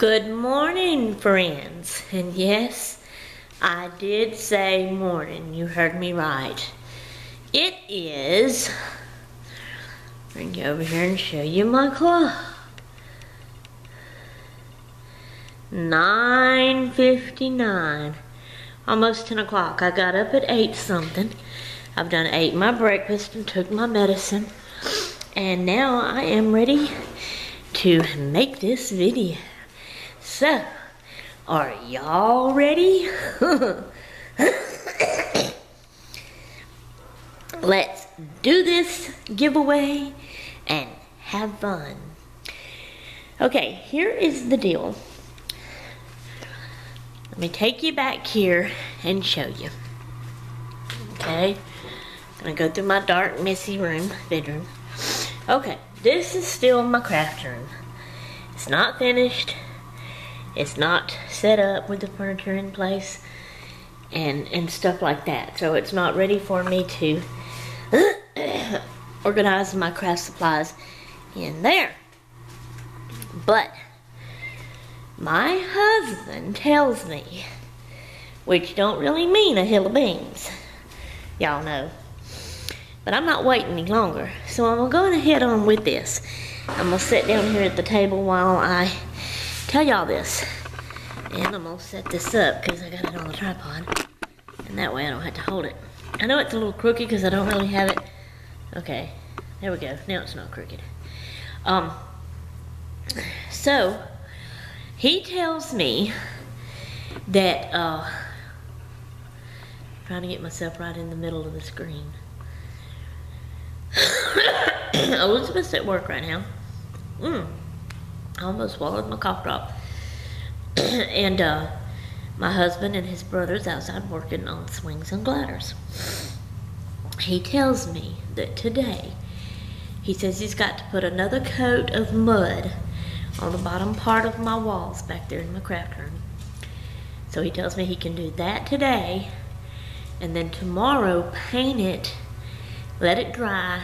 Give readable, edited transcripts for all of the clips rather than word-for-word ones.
Good morning, friends. And yes, I did say morning. You heard me right. It is, bring you over here and show you my clock. 9:59. Almost 10 o'clock. I got up at 8 something. I've ate my breakfast and took my medicine. And now I am ready to make this video. So, are y'all ready? Let's do this giveaway and have fun. Okay, here is the deal. Let me take you back here and show you. Okay, I'm gonna go through my dark, messy bedroom. Okay, this is still my craft room. It's not finished. It's not set up with the furniture in place and stuff like that. So it's not ready for me to organize my craft supplies in there. But my husband tells me, which don't really mean a hill of beans, y'all know, but I'm not waiting any longer. So I'm going to head on with this. I'm going to sit down here at the table while I tell y'all this. And I'm going to set this up because I got it on the tripod. And that way I don't have to hold it. I know it's a little crooked because I don't really have it. Okay, there we go. Now it's not crooked. So, he tells me that, trying to get myself right in the middle of the screen. Elizabeth's at work right now. I almost swallowed my cough drop. And my husband and his brother's outside working on swings and gliders. He tells me that today, he says he's got to put another coat of mud on the bottom part of my walls back there in my craft room. So he tells me he can do that today, and then tomorrow paint it, let it dry,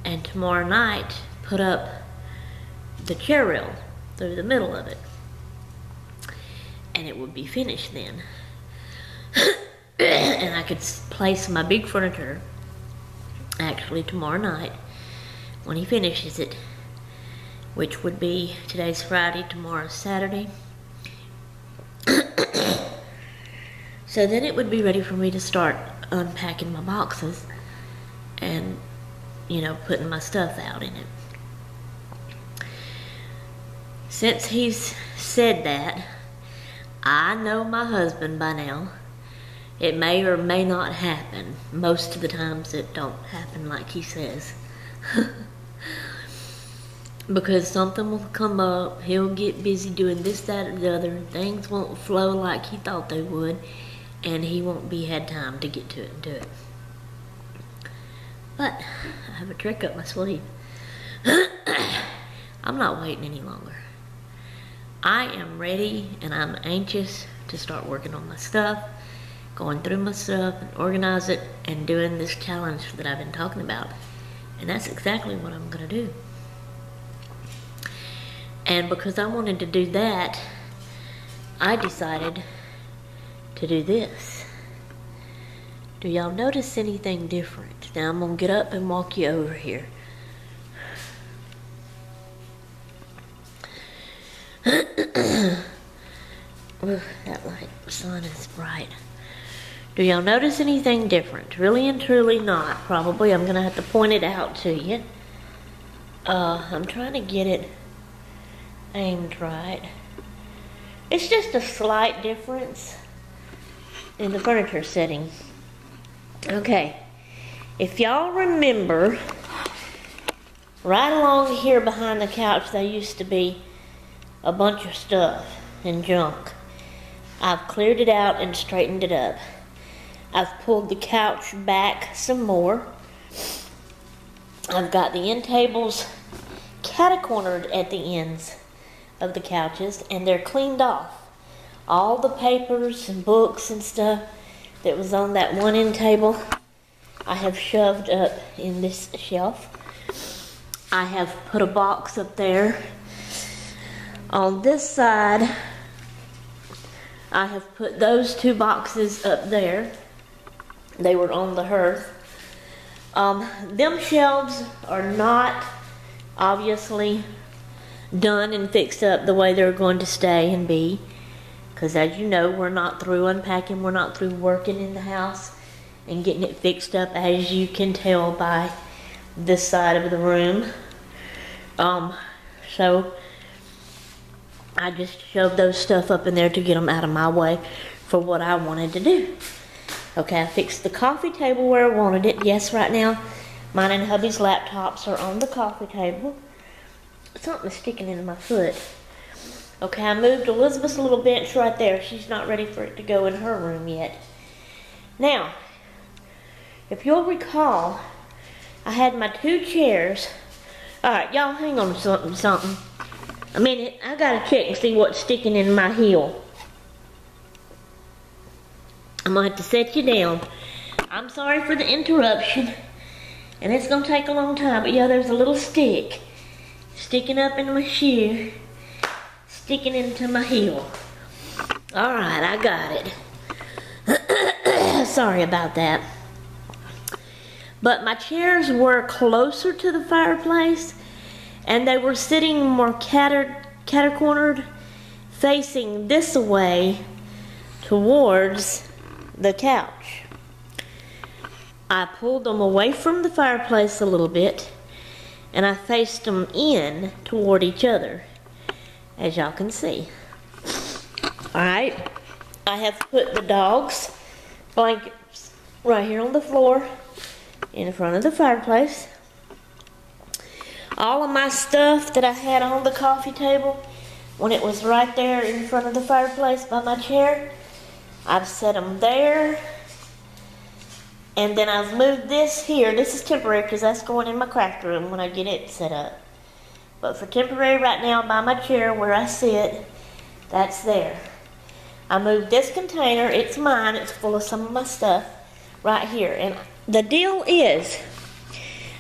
and tomorrow night put up the chair rail through the middle of it. And it would be finished then. And I could place my big furniture actually tomorrow night when he finishes it, which would be, today's Friday, tomorrow's Saturday. So then it would be ready for me to start unpacking my boxes and, you know, putting my stuff out in it. Since he's said that, I know my husband by now. It may or may not happen. Most of the times it don't happen like he says. Because something will come up, he'll get busy doing this, that, or the other, and things won't flow like he thought they would, and he won't had time to get to it and do it. But I have a trick up my sleeve. I'm not waiting any longer. I am ready and I'm anxious to start working on my stuff, going through my stuff and organize it and doing this challenge that I've been talking about. And that's exactly what I'm gonna do. And because I wanted to do that, I decided to do this. Do y'all notice anything different? Now I'm gonna get up and walk you over here. Ooh, that light sun is bright. Do y'all notice anything different? Really and truly not. Probably I'm gonna have to point it out to you. I'm trying to get it aimed right. It's just a slight difference in the furniture setting. Okay, if y'all remember, right along here behind the couch there used to be a bunch of stuff and junk. I've cleared it out and straightened it up. I've pulled the couch back some more. I've got the end tables catacornered at the ends of the couches, and they're cleaned off. All the papers and books and stuff that was on that one end table, I have shoved up in this shelf. I have put a box up there On this side, I have put those 2 boxes up there. They were on the hearth. Them shelves are not obviously done and fixed up the way they're going to stay and be. Because as you know, we're not through unpacking. We're not through working in the house and getting it fixed up, as you can tell by this side of the room. So I just shoved those stuff up in there to get them out of my way for what I wanted to do. Okay, I fixed the coffee table where I wanted it. Yes, right now, mine and hubby's laptops are on the coffee table. Something's sticking in my foot. Okay, I moved Elizabeth's little bench right there. She's not ready for it to go in her room yet. Now, if you'll recall, I had my 2 chairs. Alright, y'all hang on to something. A minute, I gotta check and see what's sticking in my heel. I'm gonna have to set you down. I'm sorry for the interruption. And it's gonna take a long time, but yeah, there's a little stick sticking up in my shoe, sticking into my heel. Alright, I got it. Sorry about that. But my chairs were closer to the fireplace, and they were sitting more cater-cornered, facing this way towards the couch. I pulled them away from the fireplace a little bit, and I faced them in toward each other, as y'all can see. Alright, I have put the dog's blankets right here on the floor in front of the fireplace. All of my stuff that I had on the coffee table when it was right there in front of the fireplace by my chair, I've set them there. And then I've moved this here. This is temporary because that's going in my craft room when I get it set up. But for temporary right now, by my chair where I sit, that's there. I moved this container. It's mine. It's full of some of my stuff right here. And the deal is,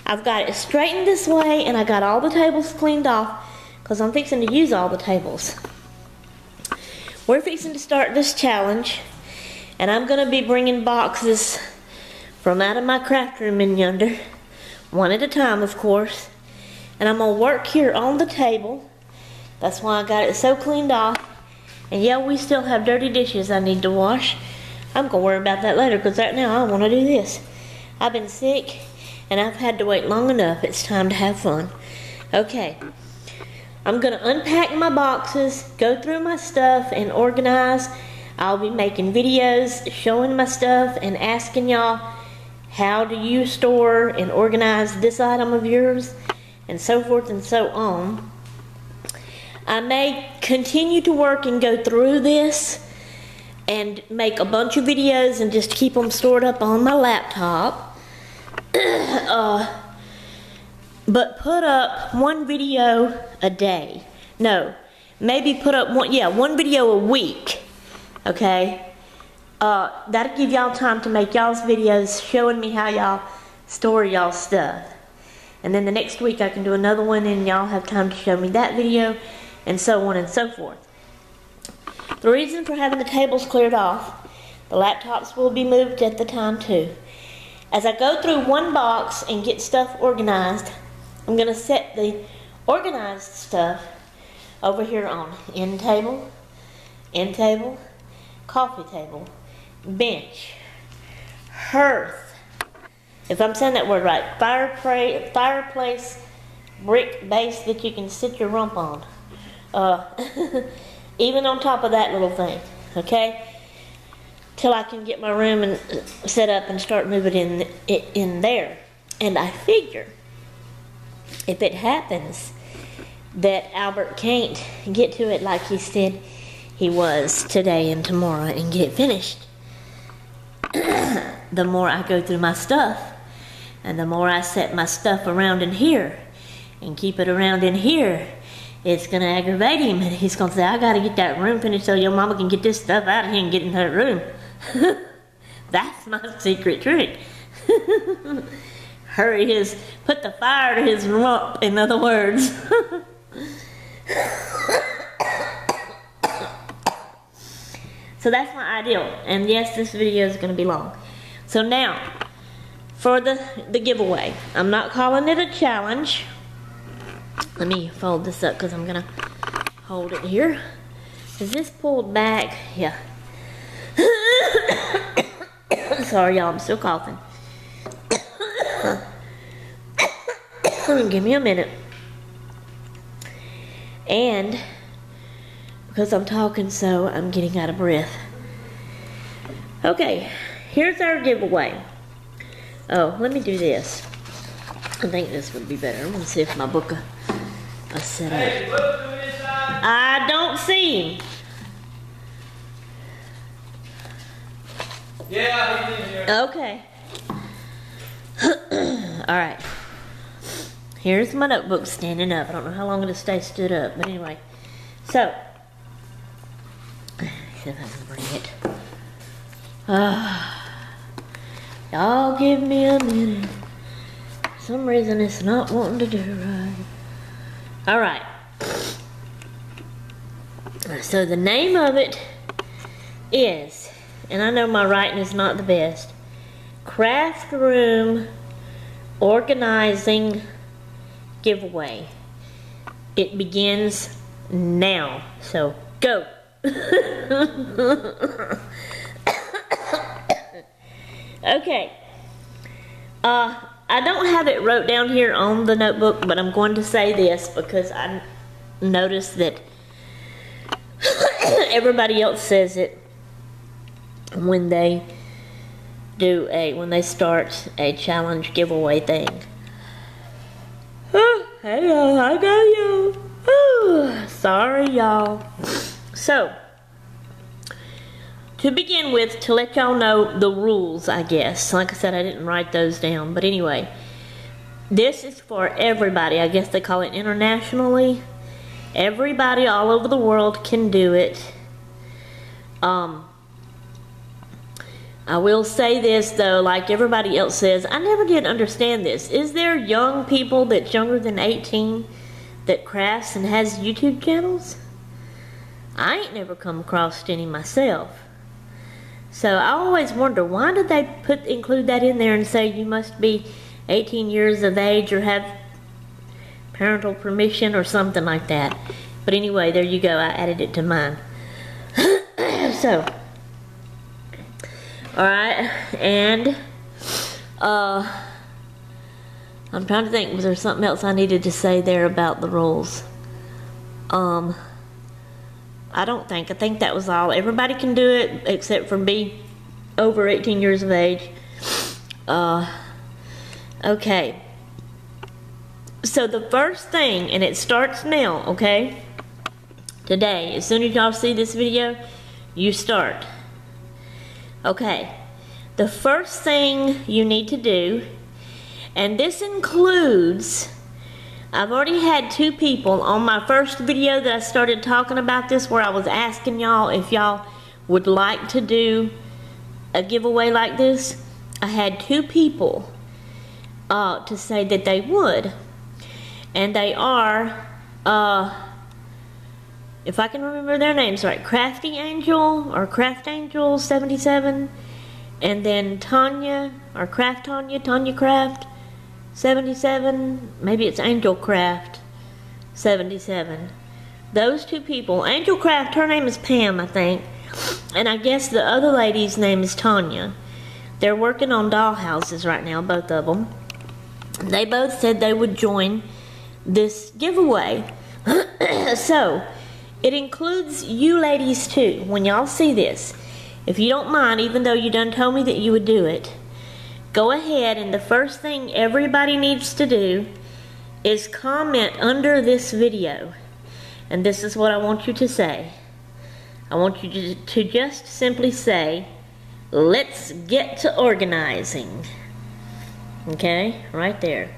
I've got it straightened this way, and I got all the tables cleaned off because I'm fixing to use all the tables. We're fixing to start this challenge, and I'm going to be bringing boxes from out of my craft room in yonder, one at a time, of course. And I'm going to work here on the table. That's why I got it so cleaned off. And yeah, we still have dirty dishes I need to wash. I'm going to worry about that later because right now I want to do this. I've been sick and I've had to wait long enough. It's time to have fun. Okay. I'm going to unpack my boxes, go through my stuff, and organize. I'll be making videos showing my stuff and asking y'all, how do you store and organize this item of yours, and so forth and so on. I may continue to work and go through this and make a bunch of videos and just keep them stored up on my laptop. But put up 1 video a day. No, maybe put up one video a week. Okay? That'll give y'all time to make y'all's videos showing me how y'all store y'all's stuff. And then the next week I can do another one and y'all have time to show me that video, and so on and so forth. The reason for having the tables cleared off, the laptops will be moved at the time too. As I go through one box and get stuff organized, I'm going to set the organized stuff over here on end table, coffee table, bench, hearth, if I'm saying that word right, fireplace, brick base that you can sit your rump on. Even on top of that little thing, okay? Till I can get my room and set up and start moving in there. And I figure, if it happens that Albert can't get to it like he said he was today and tomorrow and get it finished, the more I go through my stuff, and the more I set my stuff around in here and keep it around in here, it's going to aggravate him, and he's going to say, I got to get that room finished so your mama can get this stuff out of here and get in her room. That's my secret trick. Put the fire to his rump, in other words. So that's my ideal. And yes, this video is going to be long. So now, for the giveaway. I'm not calling it a challenge. Let me fold this up because I'm going to hold it here. Is this pulled back? Yeah. Sorry, y'all. I'm still coughing. Give me a minute. And because I'm talking so, I'm getting out of breath. Okay, here's our giveaway. Oh, let me do this. I think this would be better. I'm going to see if my book is set up. Hey, look to his side. I don't see him. Yeah, he's in here. Okay. Alright. Here's my notebook standing up. I don't know how long it'll stay stood up, but anyway. So, see if I can bring it. Y'all give me a minute. For some reason it's not wanting to do right. Alright. So the name of it is, and I know my writing is not the best, Craft Room Organizing Giveaway. It begins now. So go. Okay. I don't have it wrote down here on the notebook, but I'm going to say this because I noticed that everybody else says it when they do when they start a challenge giveaway thing. Oh, hey y'all, I got you. Oh, sorry y'all. So, to begin with, to let y'all know the rules, I guess. Like I said, I didn't write those down. But anyway, this is for everybody. I guess they call it internationally. Everybody all over the world can do it. I will say this, though, like everybody else says, I never did understand this. Is there young people that's younger than 18 that crafts and has YouTube channels? I ain't never come across any myself. So I always wonder, why did they include that in there and say you must be 18 years of age or have parental permission or something like that. But anyway, there you go. I added it to mine. So, alright, and I'm trying to think, was there something else I needed to say there about the rules? I don't think. I think that was all. Everybody can do it except for be over 18 years of age. Okay. So the first thing, and it starts now, okay? Today, as soon as y'all see this video, you start. Okay. The first thing you need to do, and this includes, I've already had 2 people on my first video that I started talking about this, where I was asking y'all if y'all would like to do a giveaway like this. I had 2 people to say that they would. And they are, if I can remember their names right, Crafty Angel or Craft Angel 77, and then Tanya or Craft Tanya Craft 77, maybe it's Angel Craft 77. Those 2 people, Angel Craft, her name is Pam, I think, and I guess the other lady's name is Tanya. They're working on dollhouses right now, both of them. They both said they would join this giveaway. So, it includes you ladies too. When y'all see this, if you don't mind, even though you done told me that you would do it, go ahead, and the first thing everybody needs to do is comment under this video. And this is what I want you to say. I want you to just simply say, let's get to organizing. Okay, right there.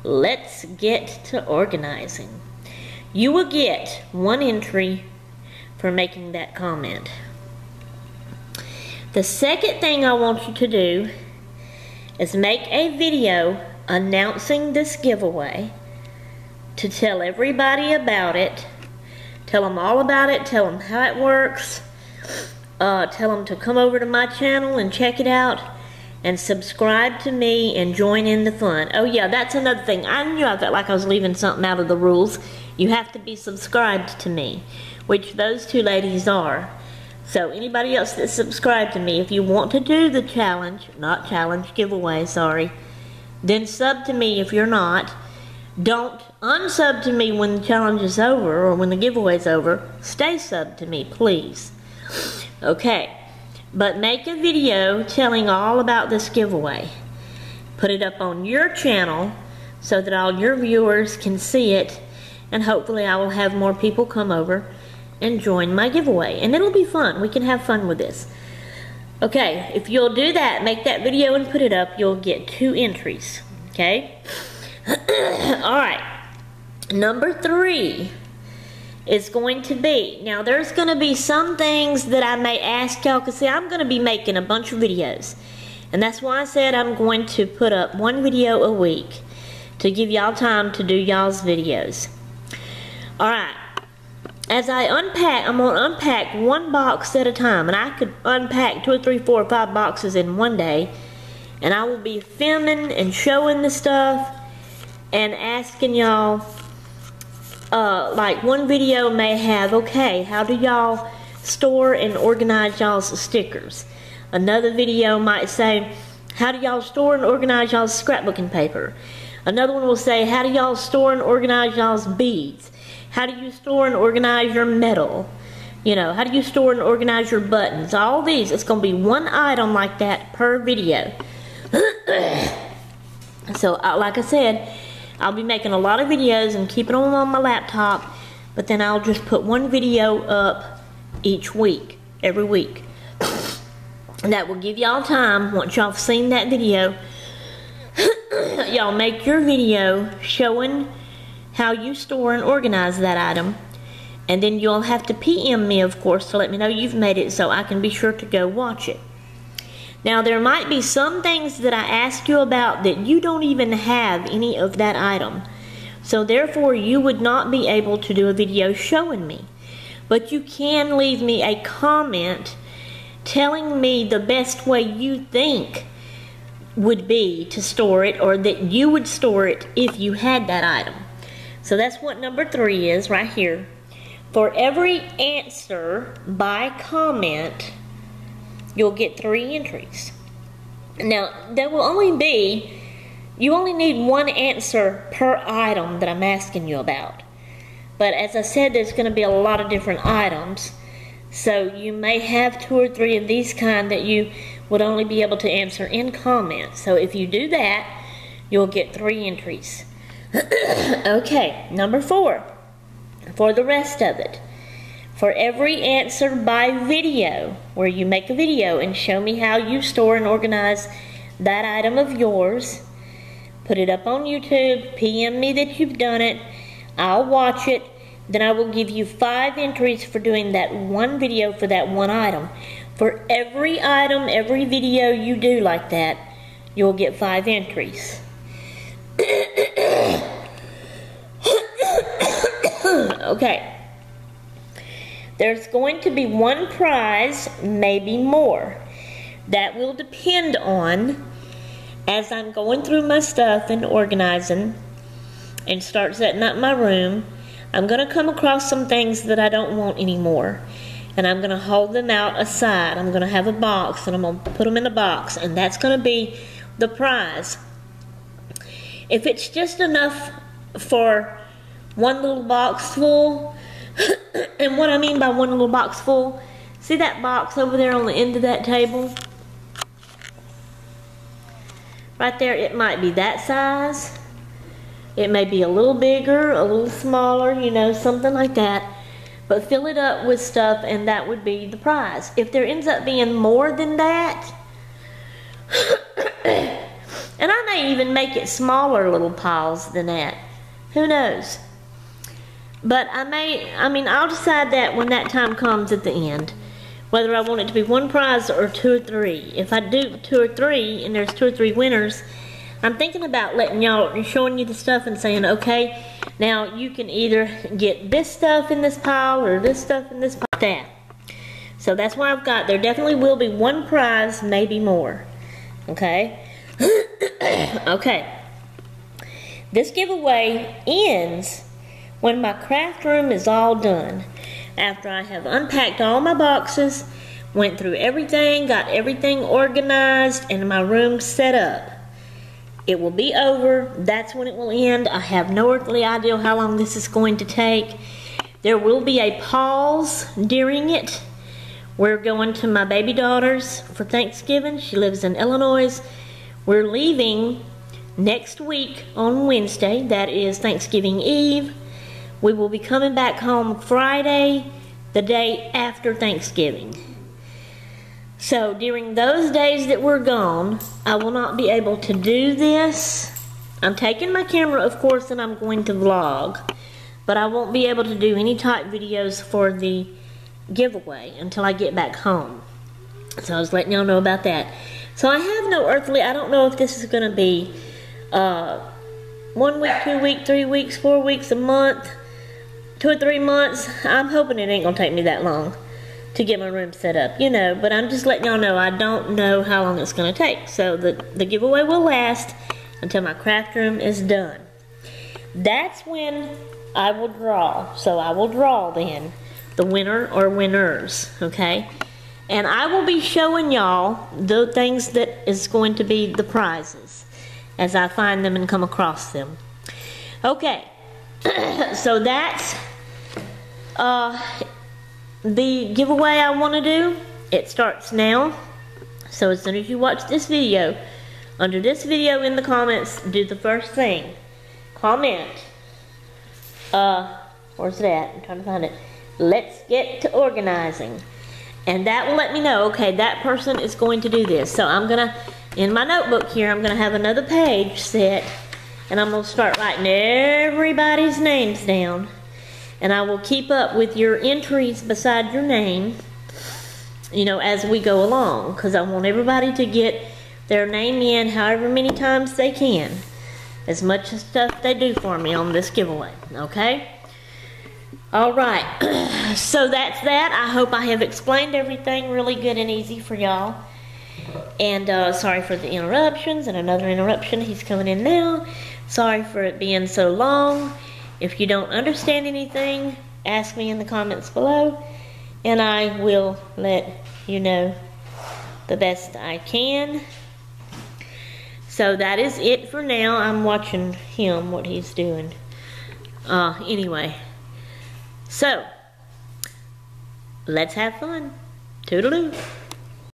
Let's get to organizing. You will get 1 entry for making that comment. The second thing I want you to do is make a video announcing this giveaway, to tell everybody about it. Tell them all about it. Tell them how it works. tell them to come over to my channel and check it out and subscribe to me and join in the fun. Oh yeah, that's another thing. I knew I felt like I was leaving something out of the rules. You have to be subscribed to me, which those two ladies are. So anybody else that's subscribed to me, if you want to do the challenge, not challenge, giveaway, sorry, then sub to me if you're not. Don't unsub to me when the challenge is over or when the giveaway is over. Stay sub to me, please. Okay, but make a video telling all about this giveaway. Put it up on your channel so that all your viewers can see it, and hopefully I will have more people come over and join my giveaway. And it'll be fun. We can have fun with this. Okay, if you'll do that, make that video and put it up, you'll get 2 entries. Okay? Alright, number 3 is going to be, now there's going to be some things that I may ask y'all, because see, I'm going to be making a bunch of videos, and that's why I said I'm going to put up 1 video a week to give y'all time to do y'all's videos. Alright, as I unpack, I'm going to unpack 1 box at a time, and I could unpack 2 or 3, 4 or 5 boxes in one day, and I will be filming and showing the stuff and asking y'all, like one video may have, okay, how do y'all store and organize y'all's stickers? Another video might say, how do y'all store and organize y'all's scrapbooking paper? Another one will say, how do y'all store and organize y'all's beads? How do you store and organize your metal? You know, how do you store and organize your buttons? All these, it's going to be 1 item like that per video. So, like I said, I'll be making a lot of videos and keeping them on my laptop, but then I'll just put 1 video up each week, every week. And that will give y'all time, once y'all have seen that video, y'all make your video showing how you store and organize that item, and then you'll have to PM me, of course, to let me know you've made it so I can be sure to go watch it. Now, there might be some things that I ask you about that you don't even have any of that item. So therefore, you would not be able to do a video showing me. But you can leave me a comment telling me the best way you think would be to store it, or that you would store it if you had that item. So that's what number 3 is right here. For every answer by comment, you'll get 3 entries. Now, there will only be, you only need 1 answer per item that I'm asking you about. But as I said, there's going to be a lot of different items. So you may have 2 or 3 of these kind that you would only be able to answer in comments. So if you do that, you'll get 3 entries. Okay, number 4. For the rest of it. For every answer by video, where you make a video and show me how you store and organize that item of yours, put it up on YouTube, PM me that you've done it, I'll watch it, then I will give you 5 entries for doing that 1 video for that 1 item. For every item, every video you do like that, you'll get 5 entries. Okay. There's going to be 1 prize, maybe more. That will depend on, as I'm going through my stuff and organizing and start setting up my room, I'm going to come across some things that I don't want anymore. And I'm going to hold them out aside. I'm going to have a box, and I'm going to put them in a box, and that's going to be the prize. If it's just enough for 1 little box full, and what I mean by 1 little box full, see that box over there on the end of that table? Right there, it might be that size. It may be a little bigger, a little smaller, you know, something like that. But fill it up with stuff, and that would be the prize. If there ends up being more than that, and I may even make it smaller little piles than that. Who knows? But I'll decide that when that time comes at the end, whether I want it to be 1 prize or 2 or 3. If I do 2 or 3 and there's 2 or 3 winners, I'm thinking about letting y'all, showing you the stuff and saying, okay, now you can either get this stuff in this pile or this stuff in this pile. That. So that's why I've got, there definitely will be one prize, maybe more. Okay? Okay. This giveaway ends when my craft room is all done. After I have unpacked all my boxes, went through everything, got everything organized, and my room set up. It will be over. That's when it will end. I have no earthly idea how long this is going to take. There will be a pause during it. We're going to my baby daughter's for Thanksgiving. She lives in Illinois. We're leaving next week on Wednesday. That is Thanksgiving Eve. We will be coming back home Friday, the day after Thanksgiving. So during those days that we're gone, I will not be able to do this. I'm taking my camera, of course, and I'm going to vlog. But I won't be able to do any type videos for the giveaway until I get back home. So I was letting y'all know about that. So I have no earthly, I don't know if this is going to be 1 week, 2 weeks, 3 weeks, 4 weeks, a month, 2 or 3 months. I'm hoping it ain't going to take me that long to get my room set up, you know, but I'm just letting y'all know I don't know how long it's going to take. So the giveaway will last until my craft room is done. That's when I will draw. So I will draw then the winner or winners, okay? And I will be showing y'all the things that is going to be the prizes as I find them and come across them. Okay, so that's the giveaway I want to do. It starts now. So as soon as you watch this video, under this video in the comments, do the first thing. Comment. Where's it at? I'm trying to find it. Let's get to organizing. And that will let me know, okay, that person is going to do this. So I'm going to, in my notebook here, I'm going to have another page set. And I'm going to start writing everybody's names down. And I will keep up with your entries beside your name, you know, as we go along. Because I want everybody to get their name in however many times they can. As much stuff they do for me on this giveaway, okay? Alright, so that's that. I hope I have explained everything really good and easy for y'all. And sorry for the interruptions, and another interruption, he's coming in now. Sorry for it being so long. If you don't understand anything, ask me in the comments below, and I will let you know the best I can. So that is it for now. I'm watching him, what he's doing. Anyway. So, let's have fun. Toodaloo.